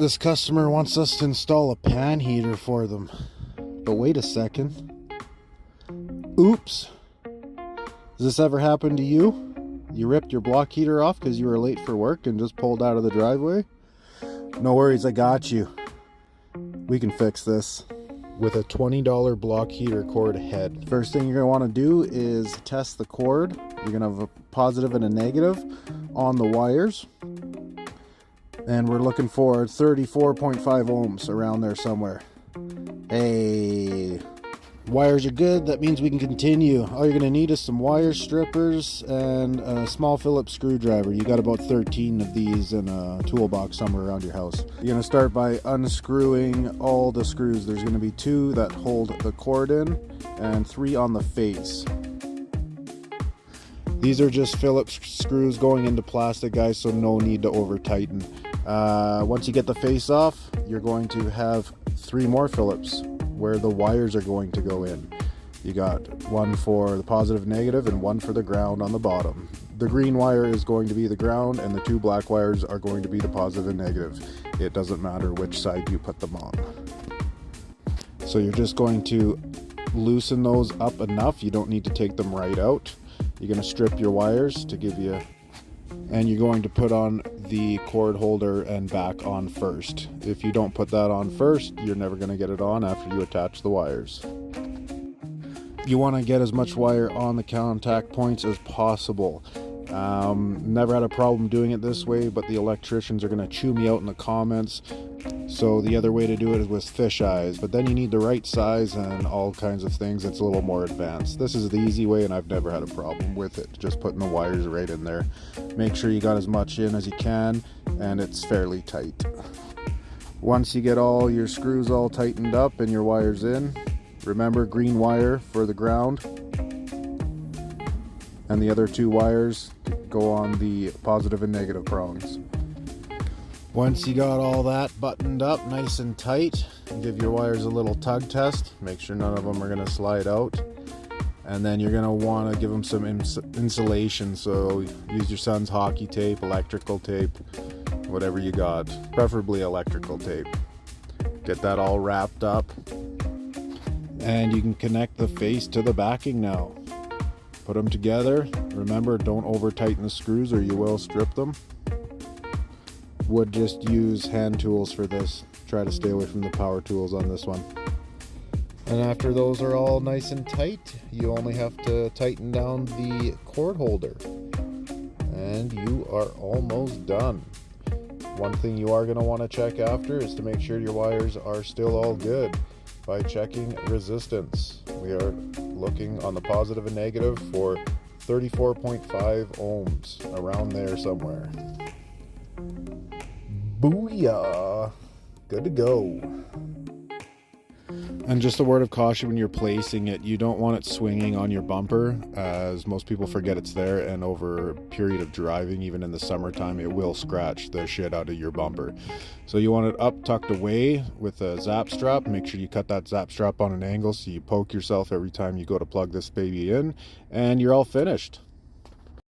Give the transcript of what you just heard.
This customer wants us to install a pan heater for them. But wait a second. Oops. Has this ever happened to you? You ripped your block heater off because you were late for work and just pulled out of the driveway? No worries, I got you. We can fix this with a $20 block heater cord head. First thing you're going to want to do is test the cord. You're going to have a positive and a negative on the wires. And we're looking for 34.5 ohms around there somewhere. Hey, wires are good. That means we can continue. All you're going to need is some wire strippers and a small Phillips screwdriver. You got about 13 of these in a toolbox somewhere around your house. You're going to start by unscrewing all the screws. There's going to be 2 that hold the cord in and 3 on the face. These are just Phillips screws going into plastic, guys, so no need to over tighten. Once you get the face off, you're going to have 3 more Phillips where the wires are going to go in. You got 1 for the positive, negative, and 1 for the ground on the bottom. The green wire is going to be the ground, and the 2 black wires are going to be the positive and negative. It doesn't matter which side you put them on. So you're just going to loosen those up enough. You don't need to take them right out. You're going to strip your wires to give you, and you're going to put on the cord holder and back on first. If you don't put that on first, you're never going to get it on after you attach the wires. You want to get as much wire on the contact points as possible. Never had a problem doing it this way, but the electricians are going to chew me out in the comments. So the other way to do it is with fish eyes, but then you need the right size and all kinds of things. It's a little more advanced. This is the easy way, and I've never had a problem with it. Just putting the wires right in there. Make sure you got as much in as you can, and it's fairly tight. Once you get all your screws all tightened up and your wires in, remember green wire for the ground, and the other 2 wires go on the positive and negative prongs. Once you got all that buttoned up nice and tight, give your wires a little tug test. Make sure none of them are going to slide out. And then you're going to want to give them some insulation. So use your son's hockey tape, electrical tape, whatever you got. Preferably electrical tape. Get that all wrapped up. And you can connect the face to the backing now. Put them together. Remember, don't over tighten the screws or you will strip them. Would just use hand tools for this. Try to stay away from the power tools on this one. And after those are all nice and tight, you only have to tighten down the cord holder. And you are almost done. One thing you are going to want to check after is to make sure your wires are still all good by checking resistance. We are looking on the positive and negative for 34.5 ohms, around there somewhere. Booyah! Good to go. And just a word of caution when you're placing it, you don't want it swinging on your bumper, as most people forget it's there, and over a period of driving, even in the summertime, it will scratch the shit out of your bumper. So you want it up, tucked away with a zap strap. Make sure you cut that zap strap on an angle so you poke yourself every time you go to plug this baby in, and you're all finished.